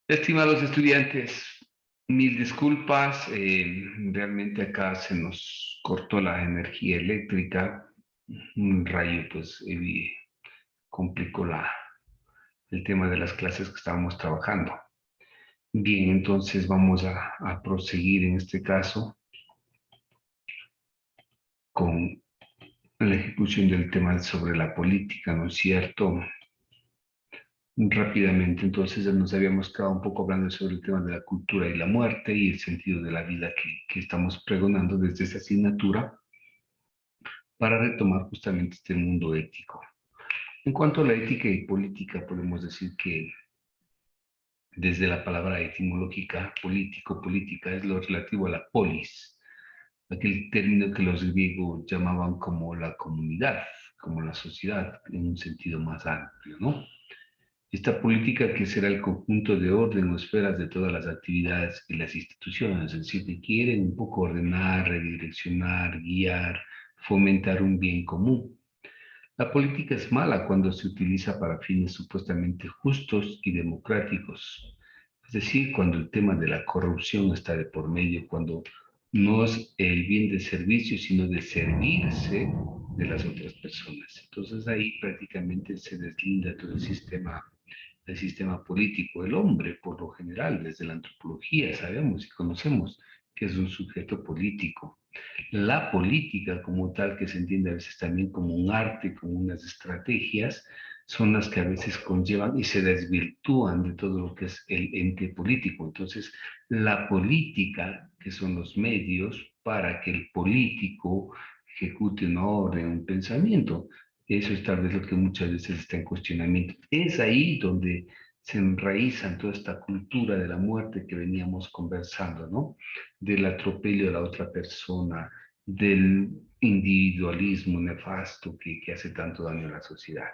Estimados estudiantes, mil disculpas. Realmente acá se nos cortó la energía eléctrica. Un rayo, pues, complicó el tema de las clases que estábamos trabajando. Bien, entonces vamos a proseguir en este caso con la ejecución del tema sobre la política, ¿no es cierto? Rápidamente, entonces nos habíamos quedado un poco hablando sobre el tema de la cultura y la muerte y el sentido de la vida que estamos pregonando desde esa asignatura para retomar justamente este mundo ético. En cuanto a la ética y política, podemos decir que desde la palabra etimológica, político, política, es lo relativo a la polis, aquel término que los griegos llamaban como la comunidad, como la sociedad, en un sentido más amplio, ¿no? Esta política que será el conjunto de orden o esferas de todas las actividades y las instituciones, es decir, que quieren un poco ordenar, redireccionar, guiar, fomentar un bien común. La política es mala cuando se utiliza para fines supuestamente justos y democráticos, es decir, cuando el tema de la corrupción está de por medio, cuando no es el bien de servicio, sino de servirse de las otras personas. Entonces ahí prácticamente se deslinda todo el sistema político. El hombre, por lo general, desde la antropología, sabemos y conocemos que es un sujeto político. La política como tal, que se entiende a veces también como un arte, como unas estrategias, son las que a veces conllevan y se desvirtúan de todo lo que es el ente político. Entonces, la política, que son los medios para que el político ejecute una orden, un pensamiento, eso es tal vez lo que muchas veces está en cuestionamiento. Es ahí donde se enraizan toda esta cultura de la muerte que veníamos conversando, ¿no? Del atropello a la otra persona, del individualismo nefasto que hace tanto daño a la sociedad.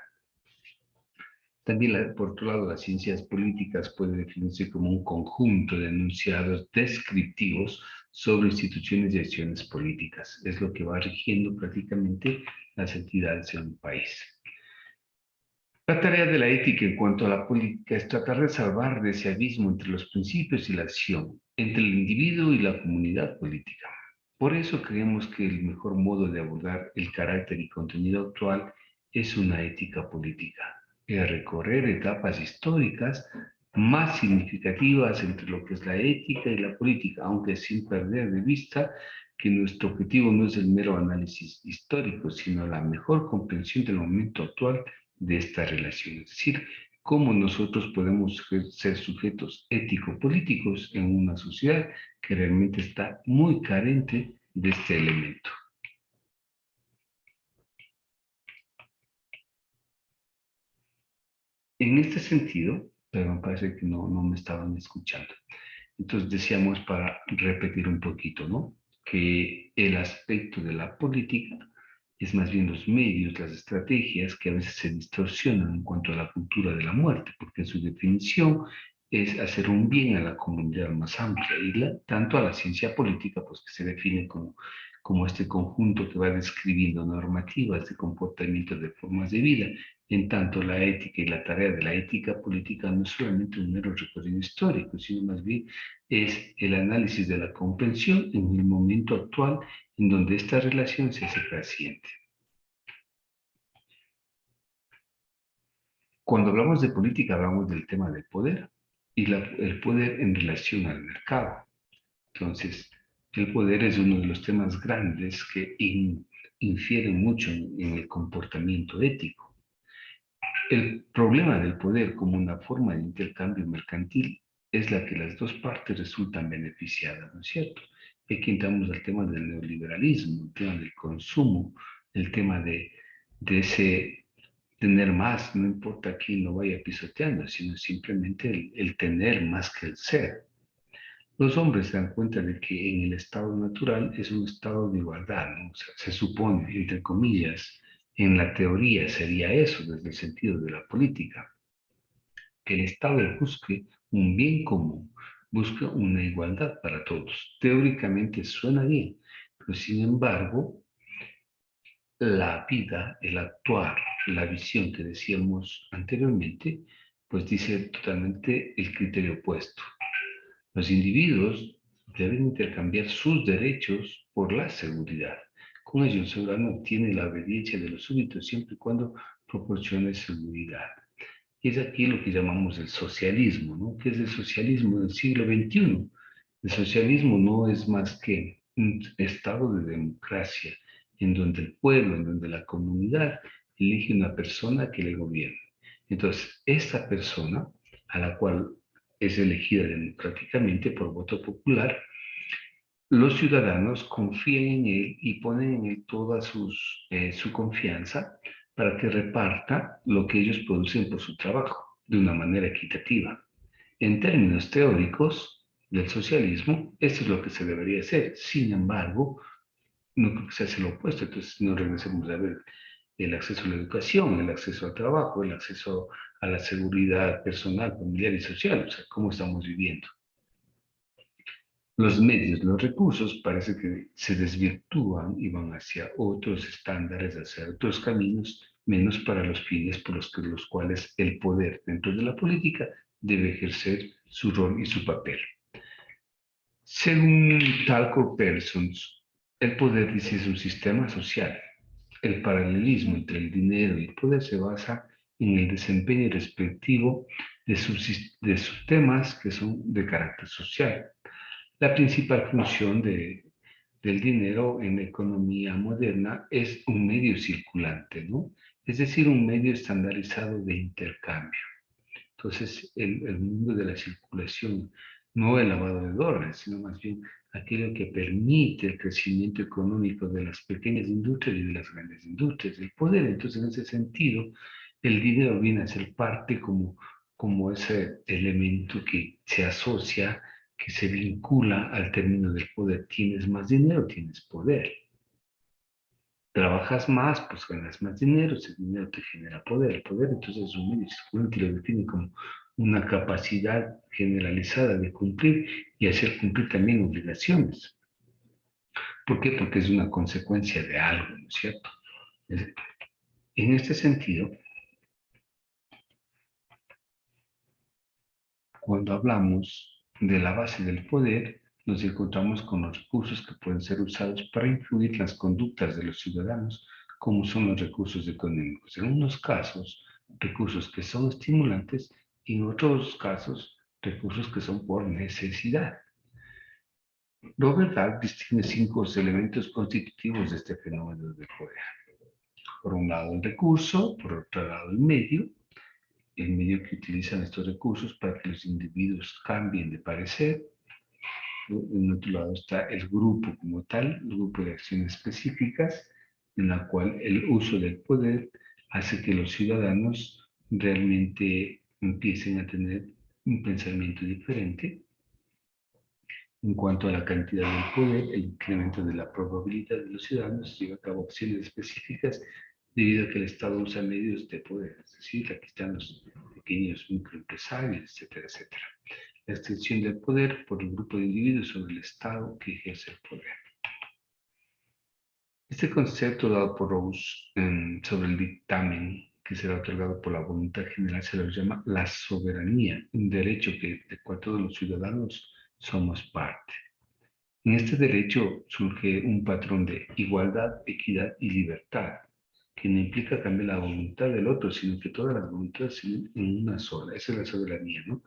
También, por otro lado, las ciencias políticas pueden definirse como un conjunto de enunciados descriptivos sobre instituciones y acciones políticas. Es lo que va rigiendo prácticamente las entidades en un país. La tarea de la ética en cuanto a la política es tratar de salvar de ese abismo entre los principios y la acción, entre el individuo y la comunidad política. Por eso creemos que el mejor modo de abordar el carácter y contenido actual es una ética política, es recorrer etapas históricas más significativas entre lo que es la ética y la política, aunque sin perder de vista que nuestro objetivo no es el mero análisis histórico, sino la mejor comprensión del momento actual de esta relación, es decir, cómo nosotros podemos ser sujetos ético-políticos en una sociedad que realmente está muy carente de este elemento. En este sentido, pero me parece que no me estaban escuchando. Entonces decíamos, para repetir un poquito, ¿no? Que el aspecto de la política es más bien los medios, las estrategias que a veces se distorsionan en cuanto a la cultura de la muerte, porque su definición es hacer un bien a la comunidad más amplia y tanto a la ciencia política, pues que se define como este conjunto que va describiendo normativas de comportamiento de formas de vida. En tanto, la ética y la tarea de la ética política no es solamente un mero recorrido histórico, sino más bien es el análisis de la comprensión en el momento actual en donde esta relación se hace paciente. Cuando hablamos de política, hablamos del tema del poder y el poder en relación al mercado. Entonces, el poder es uno de los temas grandes que infieren mucho en el comportamiento ético. El problema del poder como una forma de intercambio mercantil es la que las dos partes resultan beneficiadas, ¿no es cierto? Aquí entramos al tema del neoliberalismo, el tema del consumo, el tema de ese tener más, no importa quién lo vaya pisoteando, sino simplemente el tener más que el ser. Los hombres se dan cuenta de que en el estado natural es un estado de igualdad, ¿no? O sea, se supone, entre comillas, en la teoría sería eso desde el sentido de la política, que el Estado busque un bien común, busque una igualdad para todos. Teóricamente suena bien, pero sin embargo, la vida, el actuar, la visión que decíamos anteriormente, pues dice totalmente el criterio opuesto. Los individuos deben intercambiar sus derechos por la seguridad. Con ello, el ciudadano obtiene la obediencia de los súbditos siempre y cuando proporcione seguridad. Y es aquí lo que llamamos el socialismo, ¿no? ¿Qué es el socialismo del siglo XXI? El socialismo no es más que un estado de democracia en donde el pueblo, en donde la comunidad elige una persona que le gobierne. Entonces, esta persona, a la cual es elegida democráticamente por voto popular, los ciudadanos confían en él y ponen en él toda su confianza para que reparta lo que ellos producen por su trabajo de una manera equitativa. En términos teóricos del socialismo, esto es lo que se debería hacer. Sin embargo, no creo que se hace lo opuesto. Entonces, no regresemos a ver el acceso a la educación, el acceso al trabajo, el acceso a la seguridad personal, familiar y social. O sea, cómo estamos viviendo. Los medios, los recursos parece que se desvirtúan y van hacia otros estándares, hacia otros caminos, menos para los fines por los cuales el poder dentro de la política debe ejercer su rol y su papel. Según Talcott Parsons, el poder dice es un sistema social. El paralelismo entre el dinero y el poder se basa en el desempeño respectivo de sus temas que son de carácter social. La principal función del dinero en la economía moderna es un medio circulante, ¿no? Es decir, un medio estandarizado de intercambio. Entonces, el mundo de la circulación, no el lavado de dólares, sino más bien aquello que permite el crecimiento económico de las pequeñas industrias y de las grandes industrias, el poder. Entonces, en ese sentido, el dinero viene a ser parte como ese elemento que se asocia, que se vincula al término del poder. Tienes más dinero, tienes poder. Trabajas más, pues ganas más dinero, ese dinero te genera poder. El poder entonces es un medio circulante y lo define como una capacidad generalizada de cumplir y hacer cumplir también obligaciones. ¿Por qué? Porque es una consecuencia de algo, ¿no es cierto? En este sentido, cuando hablamos de la base del poder, nos encontramos con los recursos que pueden ser usados para influir las conductas de los ciudadanos, como son los recursos económicos. En unos casos, recursos que son estimulantes y en otros casos, recursos que son por necesidad. Robert Dahl distingue 5 elementos constitutivos de este fenómeno del poder. Por un lado, el recurso, por otro lado, el medio que utilizan estos recursos para que los individuos cambien de parecer. En otro lado está el grupo como tal, el grupo de acciones específicas, en la cual el uso del poder hace que los ciudadanos realmente empiecen a tener un pensamiento diferente. En cuanto a la cantidad del poder, el incremento de la probabilidad de los ciudadanos lleva a cabo acciones específicas debido a que el Estado usa medios de poder, es decir, aquí están los pequeños microempresarios, etcétera, etcétera. La extensión del poder por un grupo de individuos sobre el Estado que ejerce el poder. Este concepto dado por Rawls sobre el dictamen que será otorgado por la voluntad general se lo llama la soberanía, un derecho del cual todos los ciudadanos somos parte. En este derecho surge un patrón de igualdad, equidad y libertad, que no implica cambiar la voluntad del otro, sino que todas las voluntades se unen en una sola. Esa es la soberanía, ¿no?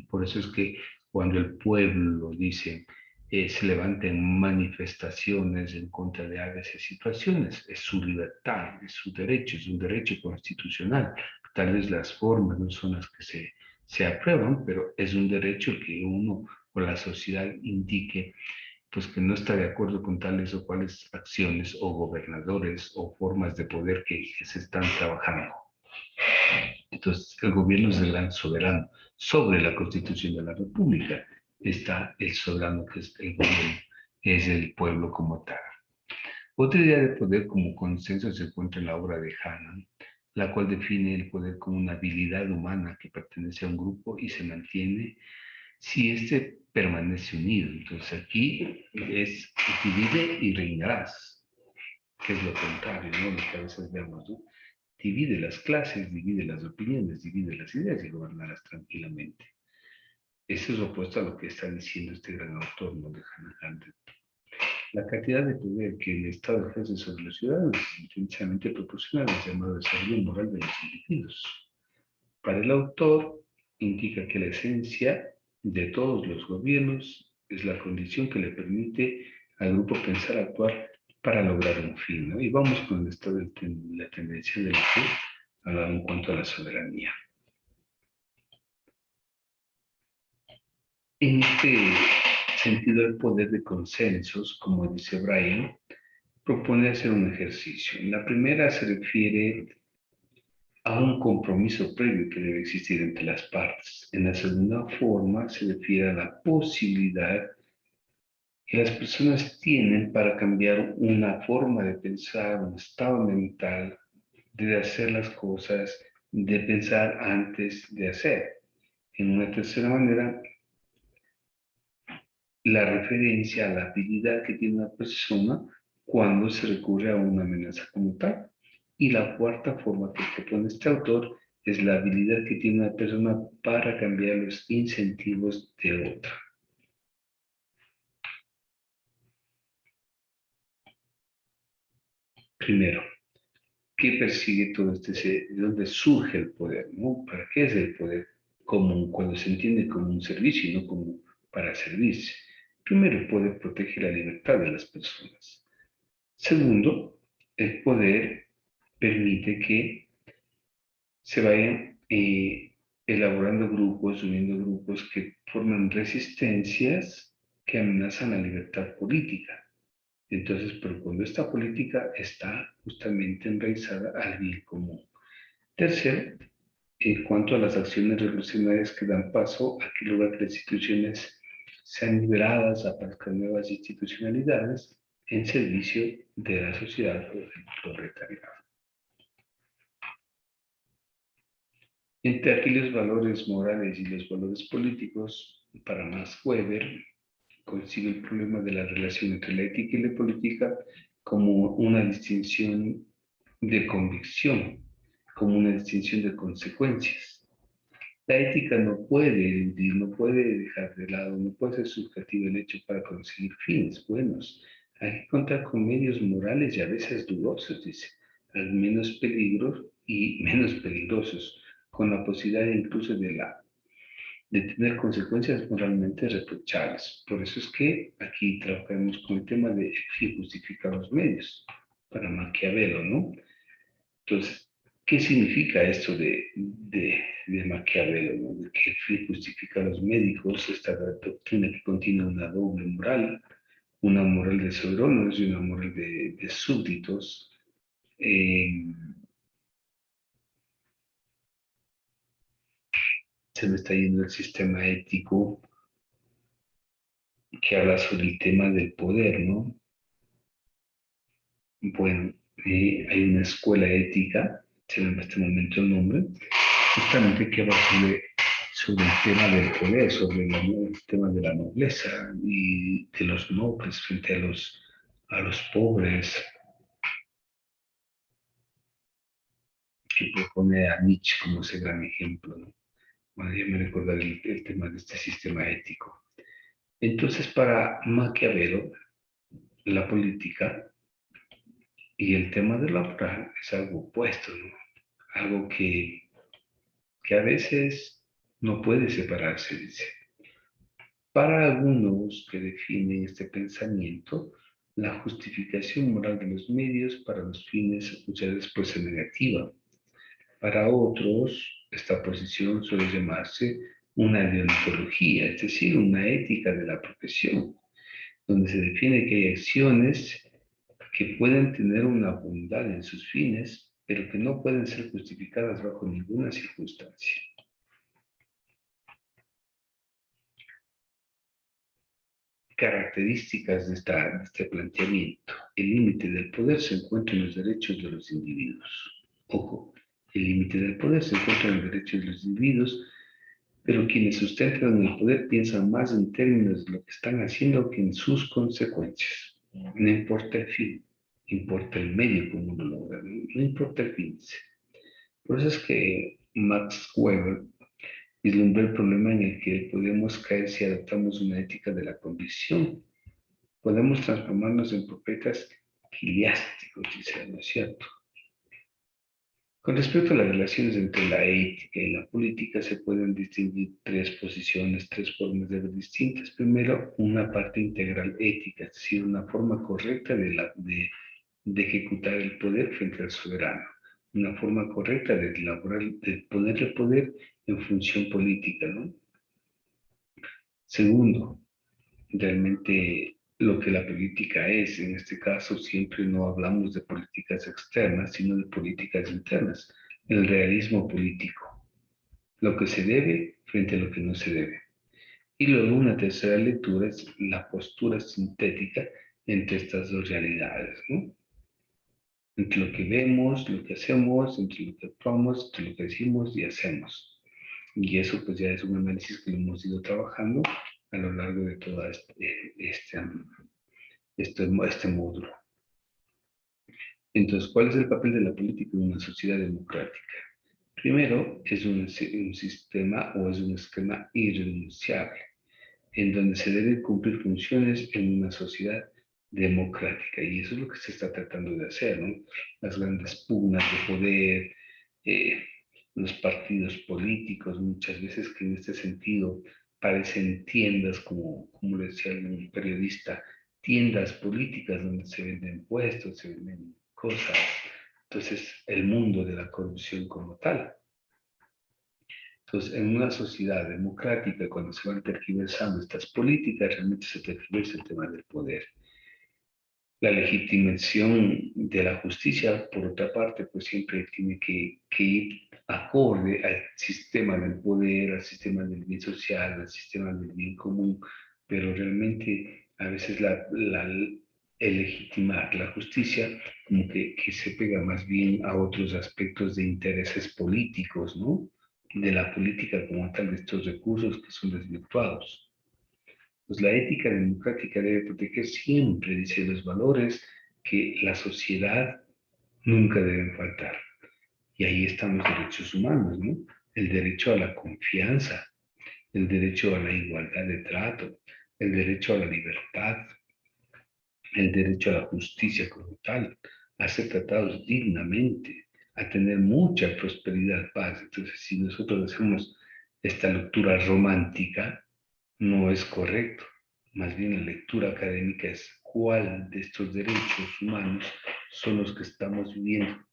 Por eso es que cuando el pueblo dice se levanten manifestaciones en contra de áreas y situaciones, es su libertad, es su derecho, es un derecho constitucional. Tal vez las formas no son las que se aprueban, pero es un derecho que uno o la sociedad indique pues que no está de acuerdo con tales o cuales acciones o gobernadores o formas de poder que se están trabajando. Entonces, el gobierno es el gran soberano. Sobre la Constitución de la República está el soberano que es el gobierno, es el pueblo como tal. Otra idea de poder como consenso se encuentra en la obra de Hannah, la cual define el poder como una habilidad humana que pertenece a un grupo y se mantiene si éste permanece unido. Entonces aquí es divide y reinarás, que es lo contrario, ¿no? Lo que a veces vemos, ¿no? divide las clases, divide las opiniones, divide las ideas y gobernarás tranquilamente. Eso es opuesto a lo que está diciendo este gran autor, ¿no?, de Hannah Arendt. La cantidad de poder que el Estado ejerce sobre los ciudadanos es intensamente proporcional al llamado desarrollo moral de los individuos. Para el autor, indica que la esencia de todos los gobiernos es la condición que le permite al grupo pensar, actuar para lograr un fin, ¿no? Y vamos con esto de la tendencia de la que hablaba en cuanto a la soberanía. En este sentido, el poder de consensos, como dice Brian, propone hacer un ejercicio. En la primera se refiere a un compromiso previo que debe existir entre las partes. En la segunda forma se refiere a la posibilidad que las personas tienen para cambiar una forma de pensar, un estado mental, de hacer las cosas, de pensar antes de hacer. En una tercera manera, la referencia a la habilidad que tiene una persona cuando se recurre a una amenaza como tal. Y la cuarta forma que propone este autor es la habilidad que tiene una persona para cambiar los incentivos de otra. Primero, ¿qué persigue todo este? ¿De dónde surge el poder? ¿No? ¿Para qué es el poder? Como cuando se entiende como un servicio y no como para servirse. Primero, el poder protege la libertad de las personas. Segundo, el poder permite que se vayan elaborando grupos, uniendo grupos que forman resistencias que amenazan la libertad política. Entonces, pero cuando esta política está justamente enraizada al bien común. Tercero, en cuanto a las acciones revolucionarias que dan paso a que luego las instituciones sean liberadas, aparezcan nuevas institucionalidades en servicio de la sociedad o del proletariado. Entre aquí los valores morales y los valores políticos, para Max Weber, consigue el problema de la relación entre la ética y la política como una distinción de convicción, como una distinción de consecuencias. La ética no puede dejar de lado, no puede ser subjetiva el hecho para conseguir fines buenos. Hay que contar con medios morales y a veces dudosos, dice, al menos peligros y menos peligrosos, con la posibilidad incluso de tener consecuencias moralmente reprochables. Por eso es que aquí trabajamos con el tema de fin justificar los medios, para Maquiavelo, ¿no? Entonces, ¿qué significa esto de Maquiavelo, ¿no? De que el fin justifica los médicos, esta doctrina que contiene una doble moral, una moral de soberanos y una moral de súbditos. Se me está yendo el sistema ético que habla sobre el tema del poder, ¿no? Bueno, hay una escuela ética, se me va en este momento el nombre, justamente que habla sobre el tema del poder, sobre el tema de la nobleza y de los nobles frente a los pobres, que propone a Nietzsche como ese gran ejemplo, ¿no? Bueno, ya me recordaré el tema de este sistema ético. Entonces, para Maquiavelo, la política y el tema de la moral es algo opuesto, ¿no? Algo que a veces no puede separarse, dice. Para algunos que definen este pensamiento, la justificación moral de los medios para los fines muchas veces puede ser negativa. Para otros, esta posición suele llamarse una deontología, es decir, una ética de la profesión, donde se define que hay acciones que pueden tener una bondad en sus fines, pero que no pueden ser justificadas bajo ninguna circunstancia. Características de este planteamiento. El límite del poder se encuentra en los derechos de los individuos. Ojo, el límite del poder se encuentra en los derechos de los individuos, pero quienes sustentan el poder piensan más en términos de lo que están haciendo que en sus consecuencias. No importa el fin, importa el medio como lo logran, no importa el fin. Por eso es que Max Weber vislumbró el problema en el que podemos caer si adoptamos una ética de la condición. Podemos transformarnos en profetas quiliásticos, dice, ¿no es cierto? Con respecto a las relaciones entre la ética y la política, se pueden distinguir tres posiciones, tres formas de ver distintas. Primero, una parte integral ética, es decir, una forma correcta de ejecutar el poder frente al soberano, una forma correcta de elaborar, de poner el poder en función política, ¿no? Segundo, realmente lo que la política es. En este caso, siempre no hablamos de políticas externas, sino de políticas internas. El realismo político, lo que se debe frente a lo que no se debe. Y luego una tercera lectura es la postura sintética entre estas dos realidades, ¿no? Entre lo que vemos, lo que hacemos, entre lo que actuamos, entre lo que decimos y hacemos. Y eso pues ya es un análisis que lo hemos ido trabajando a lo largo de todo este módulo. Entonces, ¿cuál es el papel de la política en una sociedad democrática? Primero, es un sistema o es un esquema irrenunciable, en donde se deben cumplir funciones en una sociedad democrática. Y eso es lo que se está tratando de hacer, ¿no? Las grandes pugnas de poder, eh, los partidos políticos, muchas veces que en este sentido parecen tiendas, como lo decía un periodista, tiendas políticas donde se venden puestos, se venden cosas. Entonces, el mundo de la corrupción como tal. Entonces, en una sociedad democrática, cuando se van tergiversando estas políticas, realmente se tergiversa el tema del poder. La legitimación de la justicia, por otra parte, pues siempre tiene que ir acorde al sistema del poder, al sistema del bien social, al sistema del bien común, pero realmente a veces el legitimar la justicia como que se pega más bien a otros aspectos de intereses políticos, ¿no? De la política como tal, de estos recursos que son desvirtuados. Pues la ética democrática debe proteger siempre, dice, los valores que la sociedad nunca deben faltar. Y ahí están los derechos humanos, ¿no? El derecho a la confianza, el derecho a la igualdad de trato, el derecho a la libertad, el derecho a la justicia como tal, a ser tratados dignamente, a tener mucha prosperidad, paz. Entonces, si nosotros hacemos esta lectura romántica, no es correcto. Más bien la lectura académica es cuál de estos derechos humanos son los que estamos viviendo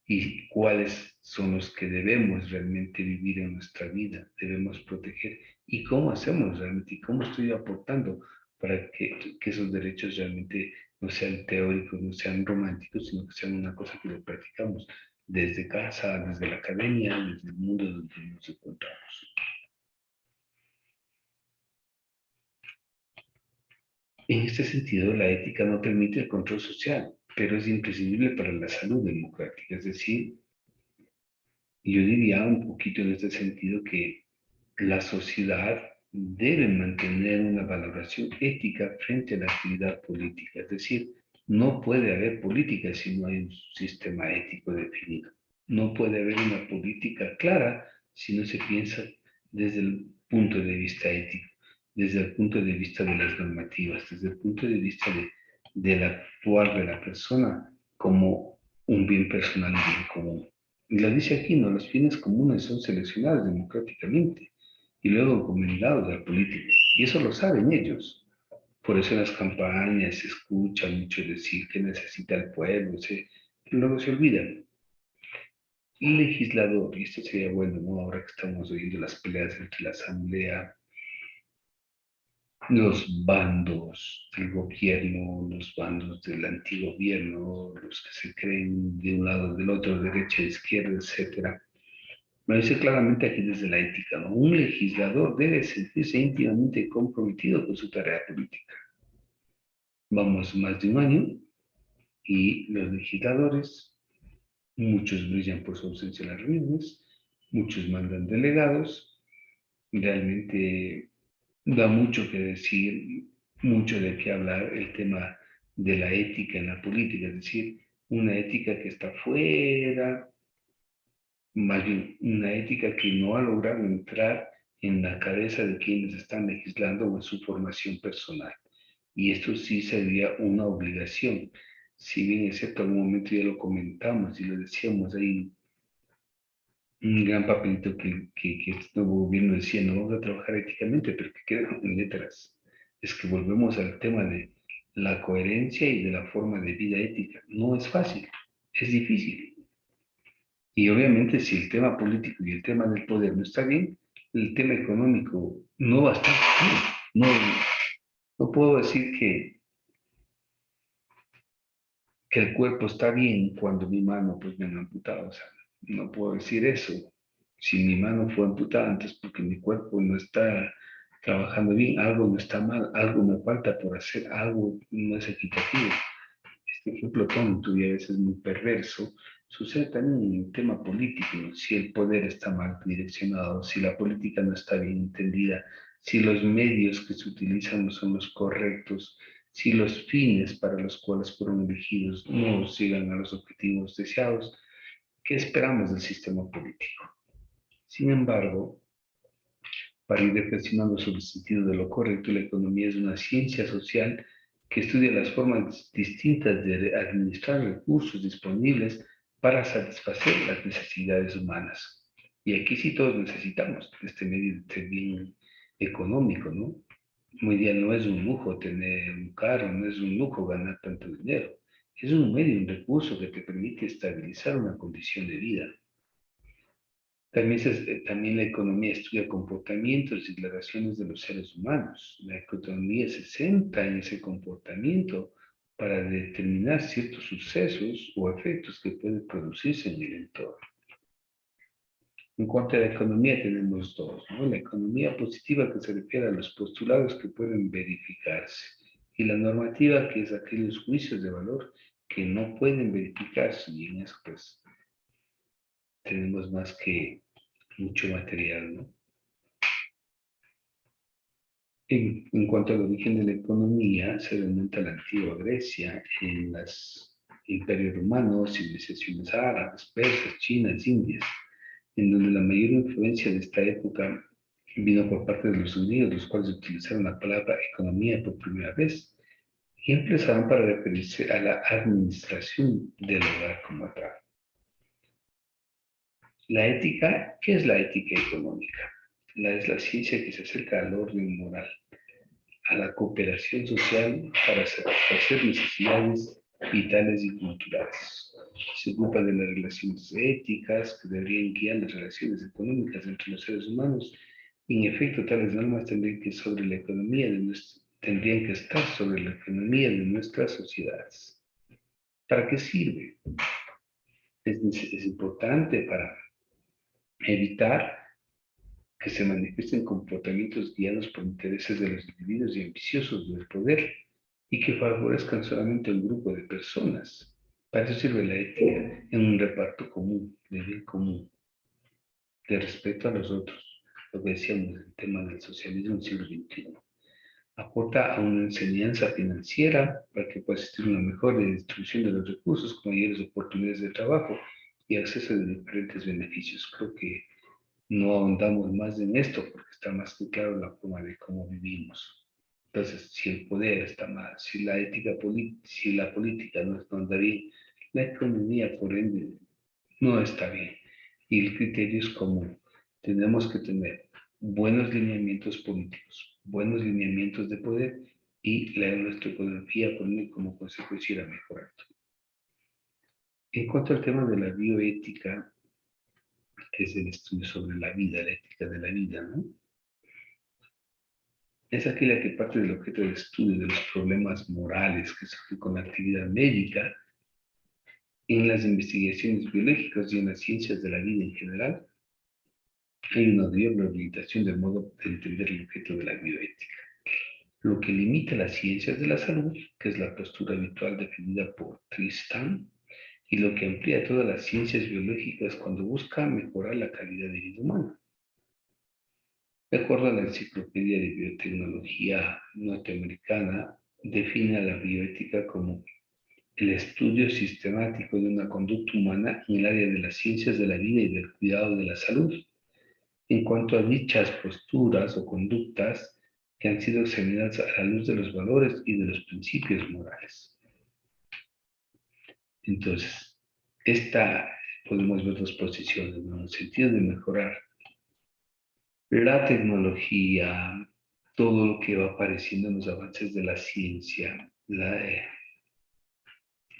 y cuáles son los que debemos realmente vivir en nuestra vida, debemos proteger y cómo hacemos realmente y cómo estoy aportando para que esos derechos realmente no sean teóricos, no sean románticos, sino que sean una cosa que lo practicamos desde casa, desde la academia, desde el mundo donde nos encontramos. En este sentido, la ética no permite el control social, pero es imprescindible para la salud democrática. Es decir, yo diría un poquito en este sentido que la sociedad debe mantener una valoración ética frente a la actividad política. Es decir, no puede haber política si no hay un sistema ético definido. No puede haber una política clara si no se piensa desde el punto de vista ético, desde el punto de vista de las normativas, desde el punto de vista del actuar de la persona como un bien personal y bien común. Y lo dice aquí, ¿no? Los bienes comunes son seleccionados democráticamente y luego encomendados al político. Y eso lo saben ellos. Por eso en las campañas se escucha mucho decir que necesita el pueblo, pero luego se olvidan. El legislador, y esto sería bueno, ¿no? Ahora que estamos oyendo las peleas entre la asamblea, los bandos del gobierno, los bandos del antigobierno, los que se creen de un lado o del otro, derecha, izquierda, etcétera. Me dice claramente aquí desde la ética, ¿no? Un legislador debe sentirse íntimamente comprometido con su tarea política. Vamos más de un año y los legisladores, muchos brillan por su ausencia en las reuniones, muchos mandan delegados, realmente da mucho que decir, mucho de qué hablar el tema de la ética en la política, es decir, una ética que está fuera más bien una ética que no ha logrado entrar en la cabeza de quienes están legislando o en su formación personal. Y esto sí sería una obligación. Si bien es cierto, en algún momento ya lo comentamos y lo decíamos ahí, un gran papelito que este nuevo gobierno decía, no vamos a trabajar éticamente, pero que quedan en letras. Es que volvemos al tema de la coherencia y de la forma de vida ética. No es fácil, es difícil. Y obviamente si el tema político y el tema del poder no está bien, el tema económico no va a estar bien. No, no puedo decir que el cuerpo está bien cuando mi mano pues me han amputado. O sea, no puedo decir eso. Si mi mano fue amputada antes porque mi cuerpo no está trabajando bien, algo no está mal, algo me falta por hacer, algo no es equitativo. Este ejemplo tonto y a veces muy perverso sucede también en el tema político, ¿no? Si el poder está mal direccionado, si la política no está bien entendida, si los medios que se utilizan no son los correctos, si los fines para los cuales fueron elegidos no llegan a los objetivos deseados, ¿qué esperamos del sistema político? Sin embargo, para ir reflexionando sobre el sentido de lo correcto, la economía es una ciencia social que estudia las formas distintas de administrar recursos disponibles para satisfacer las necesidades humanas. Y aquí sí todos necesitamos este medio de bien económico, ¿no? Hoy día no es un lujo tener un carro, no es un lujo ganar tanto dinero. Es un medio, un recurso que te permite estabilizar una condición de vida. También la economía estudia comportamientos y las relaciones de los seres humanos. La economía se centra en ese comportamiento para determinar ciertos sucesos o efectos que pueden producirse en el entorno. En cuanto a la economía tenemos dos, ¿no? La economía positiva que se refiere a los postulados que pueden verificarse y la normativa que es aquellos juicios de valor que no pueden verificarse y en eso pues tenemos más que mucho material, ¿no? En cuanto al origen de la economía, se remonta a la antigua Grecia, en los imperios romanos, civilizaciones árabes, persas, chinas, indias, en donde la mayor influencia de esta época vino por parte de los judíos, los cuales utilizaron la palabra economía por primera vez y empezaron para referirse a la administración del hogar como tal. La ética, ¿qué es la ética económica? Es la ciencia que se acerca al orden moral, a la cooperación social para satisfacer necesidades vitales y culturales. Se ocupa de las relaciones éticas que deberían guiar las relaciones económicas entre los seres humanos. Y en efecto, tales normas tendrían que estar sobre la economía de nuestras sociedades. ¿Para qué sirve? Es importante para evitar que se manifiesten comportamientos guiados por intereses de los individuos y ambiciosos del poder y que favorezcan solamente a un grupo de personas. Para eso sirve la ética en un reparto común, de bien común, de respeto a los otros. Lo que decíamos del tema del socialismo en el siglo XXI. Aporta a una enseñanza financiera para que pueda existir una mejor distribución de los recursos con mayores oportunidades de trabajo y acceso a diferentes beneficios. Creo que no ahondamos más en esto porque está más que claro la forma de cómo vivimos. Entonces, si el poder está mal, si la política no anda bien, la economía, por ende, no está bien. Y el criterio es común. Tenemos que tener buenos lineamientos políticos, buenos lineamientos de poder y nuestra economía por ende, como consecuencia irá mejorando. En cuanto al tema de la bioética, que es el estudio sobre la vida, la ética de la vida, ¿no? Es aquella que parte del objeto de estudio de los problemas morales que surgen con la actividad médica en las investigaciones biológicas y en las ciencias de la vida en general. Hay una mayor rehabilitación del modo de entender el objeto de la bioética, lo que limita las ciencias de la salud, que es la postura habitual definida por Tristan, y lo que amplía todas las ciencias biológicas cuando busca mejorar la calidad de vida humana. De acuerdo a la Enciclopedia de Biotecnología norteamericana, define a la bioética como el estudio sistemático de una conducta humana en el área de las ciencias de la vida y del cuidado de la salud. En cuanto a dichas posturas o conductas que han sido examinadas a la luz de los valores y de los principios morales. Entonces, esta podemos ver dos posiciones, ¿no? En el sentido de mejorar la tecnología, todo lo que va apareciendo en los avances de la ciencia,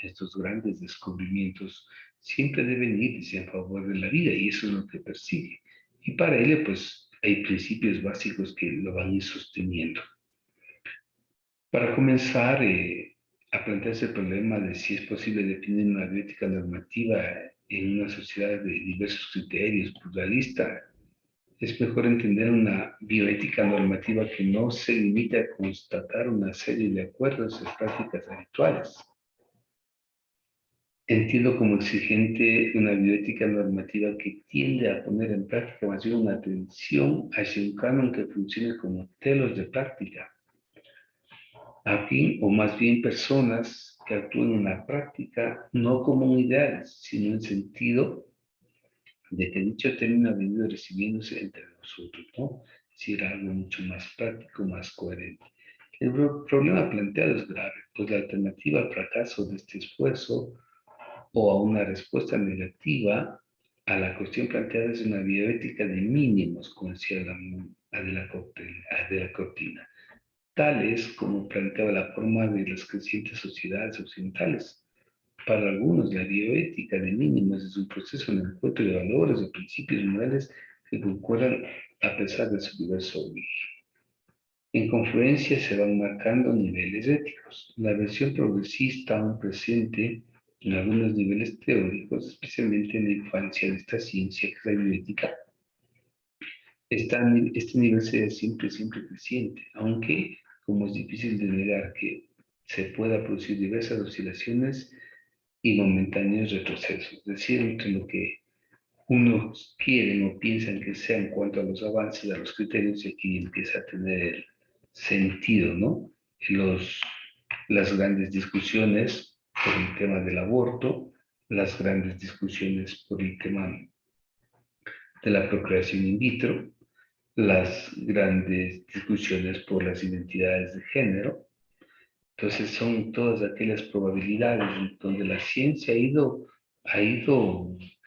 estos grandes descubrimientos siempre deben irse en favor de la vida y eso es lo que persigue. Y para ello, pues, hay principios básicos que lo van a ir sosteniendo. Para comenzar a plantearse el problema de si es posible definir una bioética normativa en una sociedad de diversos criterios, pluralista, es mejor entender una bioética normativa que no se limite a constatar una serie de acuerdos y prácticas habituales. Entiendo como exigente una bioética normativa que tiende a poner en práctica más bien una atención hacia un canon que funcione como telos de práctica, a fin o más bien personas que actúen en la práctica no como un ideal, sino en sentido de que dicho término ha venido recibiéndose entre nosotros, ¿no? Es decir, algo mucho más práctico, más coherente. El problema planteado es grave, pues la alternativa al fracaso de este esfuerzo o a una respuesta negativa a la cuestión planteada es una bioética de mínimos, como decía Adela Cortina, tales como planteaba la forma de las crecientes sociedades occidentales. Para algunos, la bioética de mínimos es un proceso en el encuentro de valores o principios morales que concuerdan a pesar de su diverso origen. En confluencia se van marcando niveles éticos. La versión progresista aún presente en algunos niveles teóricos, especialmente en la infancia de esta ciencia que es la bioética, este nivel será siempre creciente, aunque como es difícil de negar que se pueda producir diversas oscilaciones y momentáneos retrocesos, es decir, entre lo que unos quieren o piensan que sea en cuanto a los avances, a los criterios, y aquí empieza a tener sentido, ¿no? Los, las grandes discusiones por el tema del aborto, las grandes discusiones por el tema de la procreación in vitro, las grandes discusiones por las identidades de género. Entonces son todas aquellas probabilidades donde la ciencia ha ido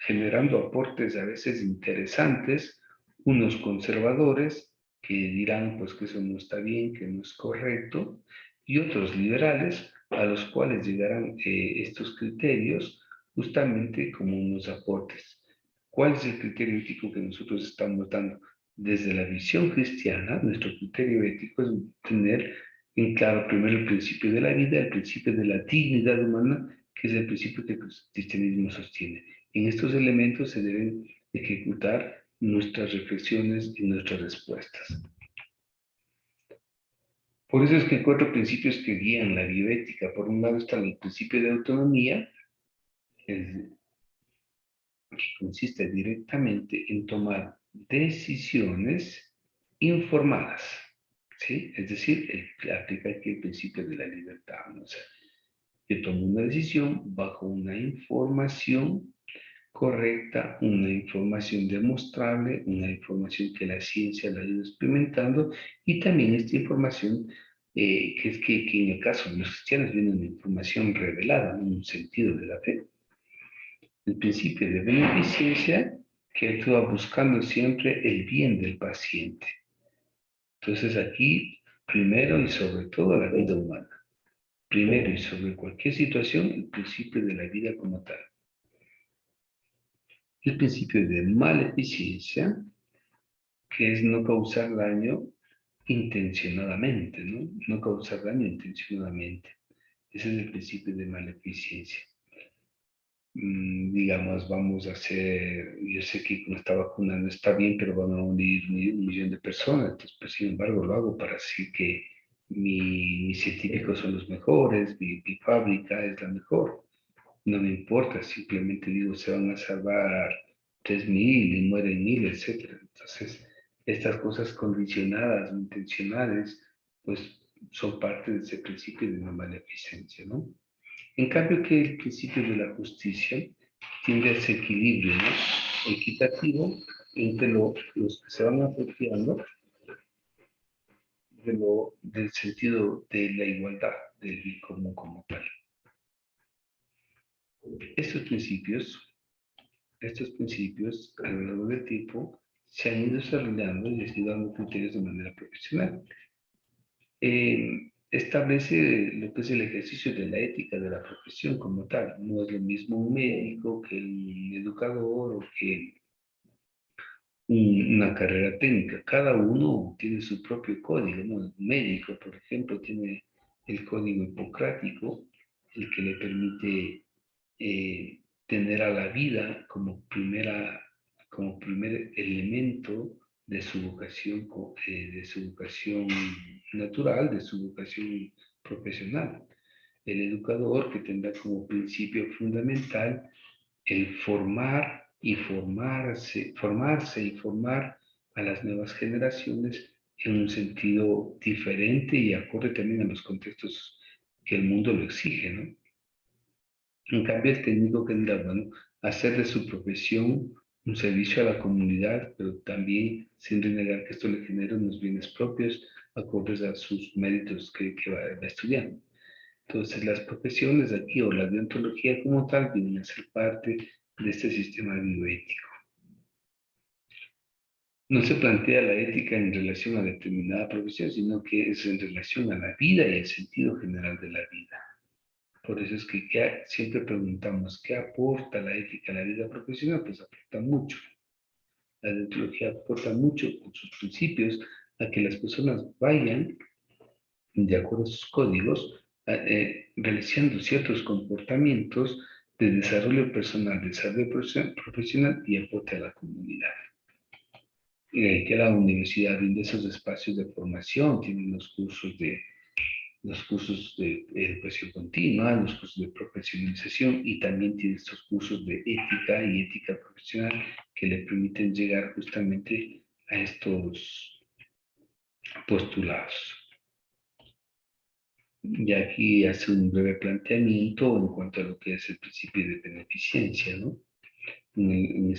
generando aportes a veces interesantes, unos conservadores que dirán pues que eso no está bien, que no es correcto, y otros liberales a los cuales llegarán estos criterios justamente como unos aportes. ¿Cuál es el criterio ético que nosotros estamos dando? Desde la visión cristiana, nuestro criterio ético es tener en claro primero el principio de la vida, el principio de la dignidad humana, que es el principio que el cristianismo sostiene. En estos elementos se deben ejecutar nuestras reflexiones y nuestras respuestas. Por eso es que hay cuatro principios que guían la bioética. Por un lado está el principio de autonomía, que consiste directamente en tomar decisiones informadas, ¿sí? Es decir, aplica aquí el principio de la libertad, ¿no? O sea, yo tomo una decisión bajo una información correcta, una información demostrable, una información que la ciencia la ha ido experimentando y también esta información que es que en el caso de los cristianos viene una información revelada en un sentido de la fe. El principio de beneficencia que actúa buscando siempre el bien del paciente. Entonces aquí, primero y sobre todo la vida humana. Primero y sobre cualquier situación, el principio de la vida como tal. El principio de maleficencia, que es no causar daño intencionadamente, ¿no? No causar daño intencionadamente. Ese es el principio de maleficencia. Digamos, vamos a hacer, yo sé que con esta vacuna no está bien, pero van a morir 1 millón de personas, entonces, pues, sin embargo, lo hago para decir que mis científicos son los mejores, mi fábrica es la mejor. No me importa, simplemente digo, se van a salvar 3.000 y mueren 1.000, etcétera. Entonces, estas cosas condicionadas, intencionales, pues son parte de ese principio de no maleficencia, ¿no? En cambio que el principio de la justicia tiende a ese equilibrio, ¿no?, equitativo entre los que se van apropiando del sentido de la igualdad del bien común como tal. Estos principios a lo largo del tiempo se han ido desarrollando y se han ido dando criterios de manera profesional. Establece lo que es el ejercicio de la ética de la profesión como tal. No es lo mismo un médico que el educador o que una carrera técnica. Cada uno tiene su propio código, ¿no? Un médico, por ejemplo, tiene el código hipocrático, el que le permite tener a la vida como primer elemento de su vocación natural, de su vocación profesional. El educador que tendrá como principio fundamental el formarse y formar a las nuevas generaciones en un sentido diferente y acorde también a los contextos que el mundo lo exige, ¿no? En cambio, el técnico que dirá, bueno, hacer de su profesión un servicio a la comunidad, pero también sin renegar que esto le genera unos bienes propios acordes a sus méritos que va estudiando. Entonces, las profesiones aquí o la deontología como tal vienen a ser parte de este sistema bioético. No se plantea la ética en relación a determinada profesión, sino que es en relación a la vida y el sentido general de la vida. Por eso es que siempre preguntamos, ¿qué aporta la ética a la vida profesional? Pues aporta mucho. La deontología aporta mucho con sus principios a que las personas vayan, de acuerdo a sus códigos, realizando ciertos comportamientos de desarrollo personal, desarrollo profesional y aporte a la comunidad. Que la universidad brinda esos espacios de formación, tienen los cursos de educación continua, los cursos de profesionalización y también tiene estos cursos de ética y ética profesional que le permiten llegar justamente a estos postulados. Y aquí hace un breve planteamiento en cuanto a lo que es el principio de beneficencia, ¿no? En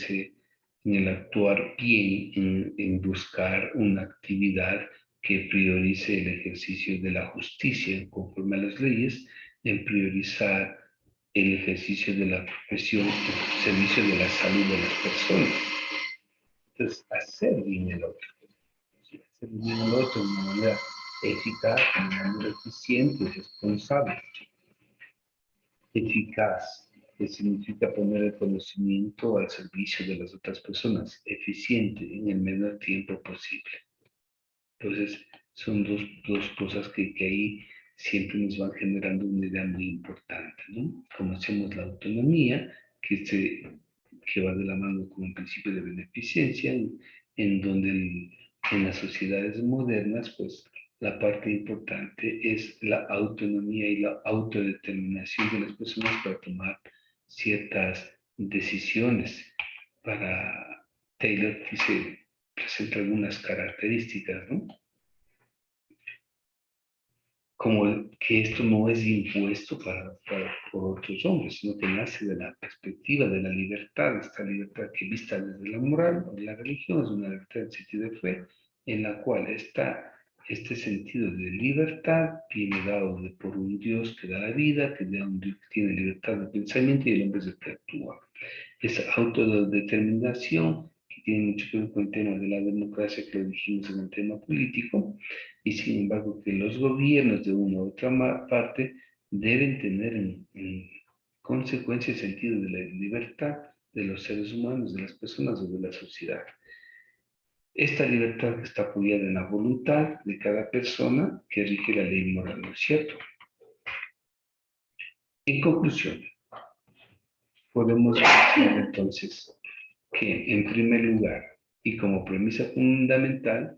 el actuar bien, en buscar una actividad que priorice el ejercicio de la justicia conforme a las leyes, en priorizar el ejercicio de la profesión en servicio de la salud de las personas. Entonces, hacer bien el otro, hacer bien el otro de una manera eficaz, de una manera eficiente y responsable. Eficaz, que significa poner el conocimiento al servicio de las otras personas, eficiente en el menor tiempo posible. Entonces, son dos cosas que ahí siempre nos van generando una idea muy importante, ¿no? Conocemos la autonomía, que va de la mano con un principio de beneficencia, en donde en las sociedades modernas, pues la parte importante es la autonomía y la autodeterminación de las personas para tomar ciertas decisiones. Para Taylor dice, presenta algunas características, ¿no? Como que esto no es impuesto por otros hombres, sino que nace de la perspectiva de la libertad, esta libertad que vista desde la moral o de la religión es una libertad en sentido de fe, en la cual este sentido de libertad viene dado por un Dios que da la vida, que tiene libertad de pensamiento y el hombre es el que actúa. Esa autodeterminación que tiene mucho que ver con el tema de la democracia que lo dijimos en el tema político, y sin embargo que los gobiernos de una u otra parte deben tener en consecuencia el sentido de la libertad de los seres humanos, de las personas o de la sociedad. Esta libertad está apoyada en la voluntad de cada persona que rige la ley moral, ¿no es cierto? En conclusión, podemos decir entonces que en primer lugar y como premisa fundamental,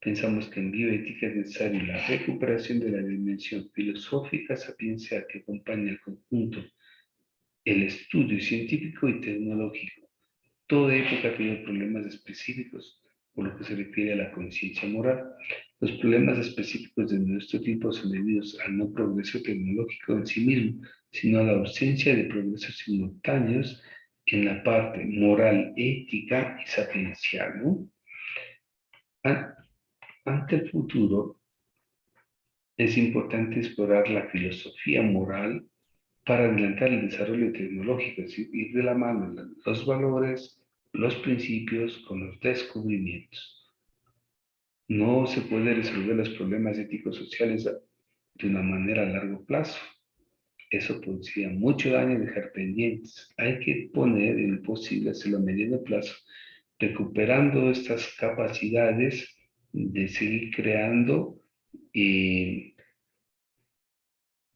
pensamos que en bioética es necesaria la recuperación de la dimensión filosófica sapiencia que acompaña al conjunto, el estudio científico y tecnológico. Toda época tiene problemas específicos por lo que se refiere a la conciencia moral. Los problemas específicos de nuestro tiempo son debidos al no progreso tecnológico en sí mismo, sino a la ausencia de progresos simultáneos en la parte moral, ética y sapiencial, ¿no? Ante el futuro, es importante explorar la filosofía moral para adelantar el desarrollo tecnológico, es decir, ir de la mano los valores, los principios con los descubrimientos. No se puede resolver los problemas éticos sociales de una manera a largo plazo. Eso podría mucho daño dejar pendientes. Hay que poner en lo posible hacerlo a mediano plazo, recuperando estas capacidades de seguir creando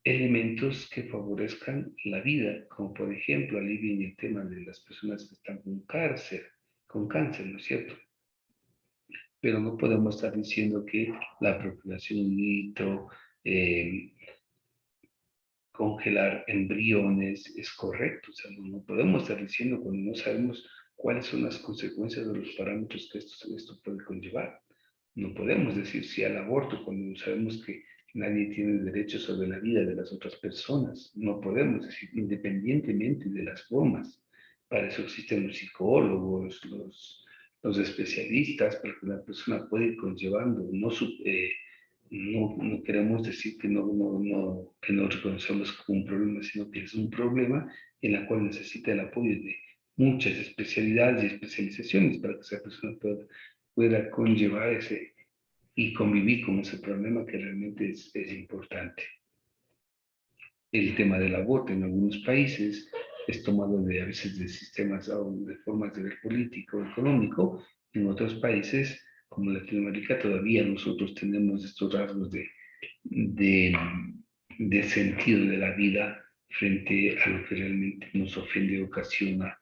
elementos que favorezcan la vida, como por ejemplo alivien el tema de las personas que están con cáncer, ¿no es cierto? Pero no podemos estar diciendo que la procreación in vitro, eh, congelar embriones es correcto. O sea, no podemos estar diciendo cuando no sabemos cuáles son las consecuencias de los parámetros que esto puede conllevar. No podemos decir sí al aborto cuando sabemos que nadie tiene derecho sobre la vida de las otras personas. No podemos decir independientemente de las formas. Para eso existen los psicólogos, los especialistas, para que la persona pueda ir conllevando, no queremos decir que no reconocemos como un problema, sino que es un problema en el cual necesita el apoyo de muchas especialidades y especializaciones para que esa persona pueda conllevar ese y convivir con ese problema que realmente es importante. El tema del aborto en algunos países es tomado a veces de sistemas o de formas de ver político, económico. En otros países, como Latinoamérica, todavía nosotros tenemos estos rasgos de, de sentido de la vida frente a lo que realmente nos ofende y ocasiona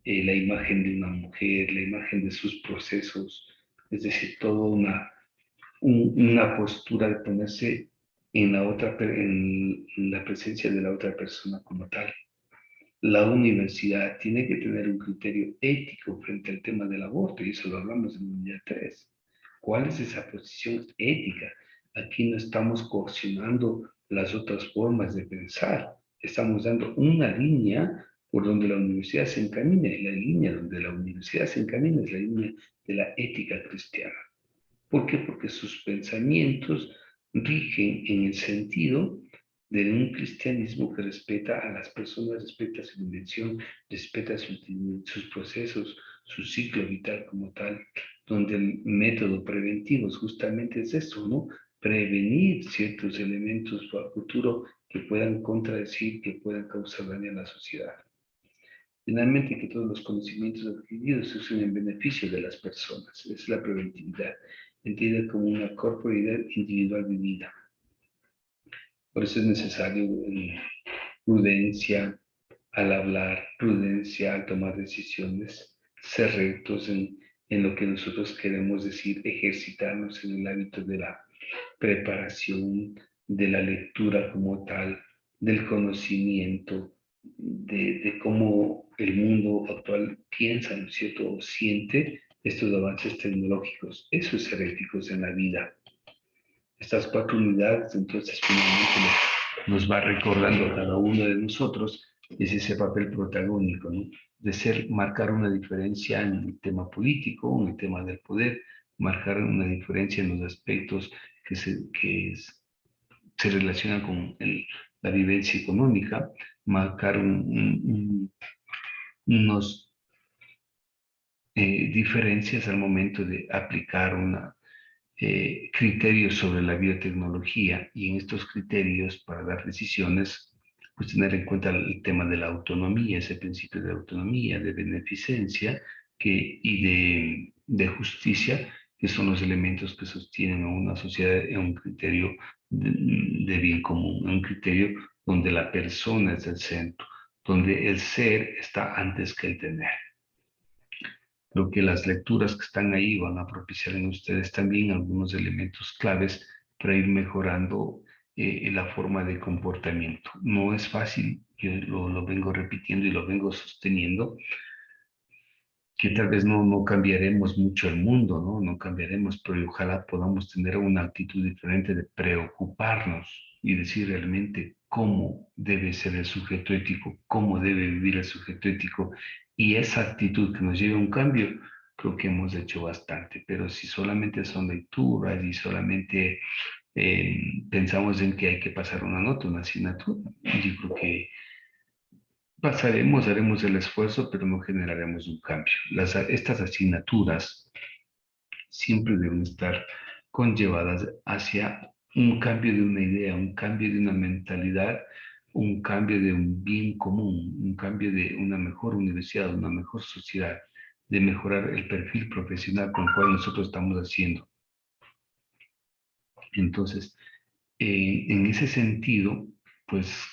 la imagen de una mujer, la imagen de sus procesos, es decir, toda una postura de ponerse en la presencia de la otra persona como tal. La universidad tiene que tener un criterio ético frente al tema del aborto, y eso lo hablamos en el día 3. ¿Cuál es esa posición ética? Aquí no estamos coaccionando las otras formas de pensar, estamos dando una línea por donde la universidad se encamina, y la línea donde la universidad se encamina es la línea de la ética cristiana. ¿Por qué? Porque sus pensamientos rigen en el sentido de un cristianismo que respeta a las personas, respeta su dimensión, respeta sus procesos, su ciclo vital como tal, donde el método preventivo justamente es eso, ¿no? Prevenir ciertos elementos para el futuro que puedan contradecir, que puedan causar daño a la sociedad. Finalmente, que todos los conocimientos adquiridos se usen en beneficio de las personas. Es la preventividad, entendida como una corporalidad individual vivida. Por eso es necesario prudencia al hablar, prudencia al tomar decisiones, ser rectos en lo que nosotros queremos decir, ejercitarnos en el hábito de la preparación, de la lectura como tal, del conocimiento, de cómo el mundo actual piensa, ¿no es cierto?, o siente estos avances tecnológicos. Eso es ser éticos en la vida. Estas 4 unidades, entonces, finalmente nos va recordando a cada uno de nosotros es ese papel protagónico, ¿no? De marcar una diferencia en el tema político, en el tema del poder, marcar una diferencia en los aspectos se relacionan con la vivencia económica, marcar unos diferencias al momento de aplicar criterios sobre la biotecnología, y en estos criterios para dar decisiones, pues tener en cuenta el tema de la autonomía, ese principio de autonomía, de beneficencia de justicia, que son los elementos que sostienen a una sociedad en un criterio de bien común, en un criterio donde la persona es el centro, donde el ser está antes que el tener. Creo que las lecturas que están ahí van a propiciar en ustedes también algunos elementos claves para ir mejorando la forma de comportamiento. No es fácil, yo lo vengo repitiendo y lo vengo sosteniendo, que tal vez no cambiaremos mucho el mundo, ¿no? No cambiaremos, pero ojalá podamos tener una actitud diferente de preocuparnos, y decir realmente cómo debe ser el sujeto ético, cómo debe vivir el sujeto ético y esa actitud que nos lleve a un cambio, creo que hemos hecho bastante. Pero si solamente son lecturas y solamente pensamos en que hay que pasar una nota, una asignatura, yo creo que pasaremos, haremos el esfuerzo, pero no generaremos un cambio. Estas asignaturas siempre deben estar conllevadas hacia un cambio de una idea, un cambio de una mentalidad, un cambio de un bien común, un cambio de una mejor universidad, una mejor sociedad, de mejorar el perfil profesional con el cual nosotros estamos haciendo. Entonces, en ese sentido, pues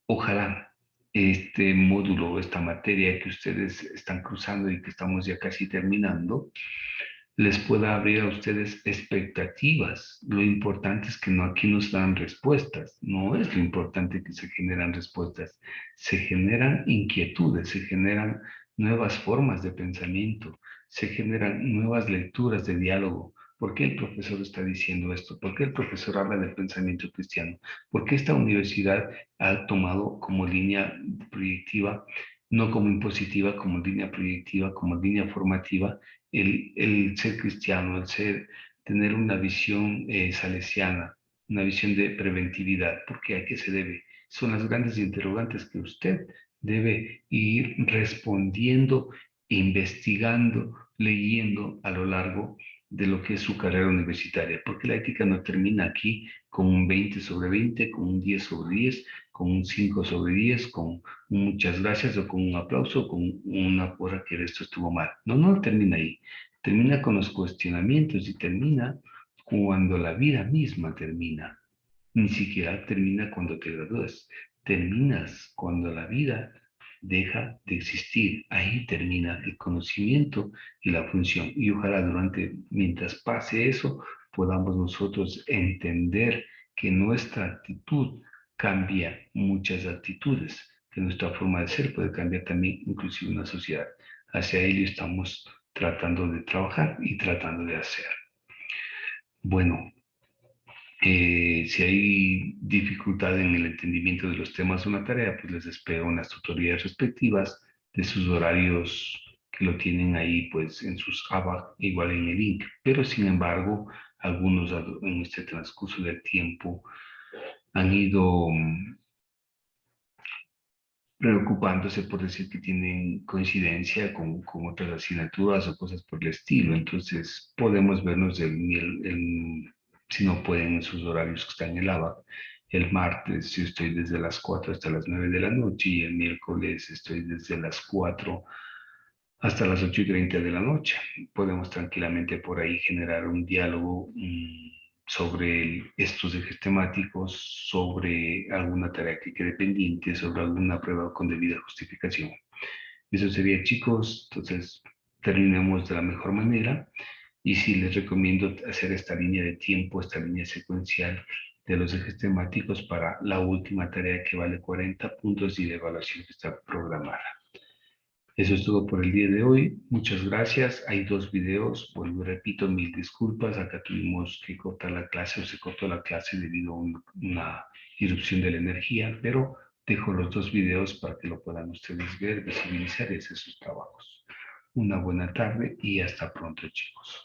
ojalá este módulo, esta materia que ustedes están cruzando y que estamos ya casi terminando, les pueda abrir a ustedes expectativas. Lo importante es que no aquí nos dan respuestas, no es lo importante que se generan respuestas, se generan inquietudes, se generan nuevas formas de pensamiento, se generan nuevas lecturas de diálogo. ¿Por qué el profesor está diciendo esto? ¿Por qué el profesor habla del pensamiento cristiano? ¿Por qué esta universidad ha tomado como línea proyectiva, no como impositiva, como línea proyectiva, como línea formativa, el ser cristiano, tener una visión salesiana, una visión de preventividad? Porque a qué se debe? Son las grandes interrogantes que usted debe ir respondiendo, investigando, leyendo a lo largo de lo que es su carrera universitaria, porque la ética no termina aquí con un 20 sobre 20, con un 10 sobre 10, con un 5 sobre 10, con muchas gracias o con un aplauso o con una porra que esto estuvo mal. No, no termina ahí. Termina con los cuestionamientos y termina cuando la vida misma termina. Ni siquiera termina cuando te gradúas. Terminas cuando la vida deja de existir. Ahí termina el conocimiento y la función. Y ojalá mientras pase eso, podamos nosotros entender que nuestra actitud cambia muchas actitudes, que nuestra forma de ser puede cambiar también inclusive una sociedad. Hacia ello estamos tratando de trabajar y tratando de hacer. Bueno, si hay dificultad en el entendimiento de los temas de una tarea, pues les espero en las tutorías respectivas de sus horarios que lo tienen ahí, pues en sus ABAC, igual en el link. Pero sin embargo, algunos en este transcurso del tiempo han ido preocupándose por decir que tienen coincidencia con otras asignaturas o cosas por el estilo. Entonces, podemos vernos si no pueden en sus horarios que están en el ABA. El martes yo estoy desde las 4 hasta las 9 de la noche y el miércoles estoy desde las 4 hasta las 8:30 de la noche. Podemos tranquilamente por ahí generar un diálogo sobre estos ejes temáticos, sobre alguna tarea que quede pendiente, sobre alguna prueba con debida justificación. Eso sería, chicos. Entonces, terminemos de la mejor manera. Y sí, les recomiendo hacer esta línea de tiempo, esta línea secuencial de los ejes temáticos para la última tarea que vale 40 puntos y de evaluación que está programada. Eso es todo por el día de hoy. Muchas gracias. Hay 2 videos. Vuelvo y repito, mil disculpas. Acá tuvimos que cortar la clase o se cortó la clase debido a una irrupción de la energía, pero dejo los 2 videos para que lo puedan ustedes ver, visibilizar y hacer sus trabajos. Una buena tarde y hasta pronto, chicos.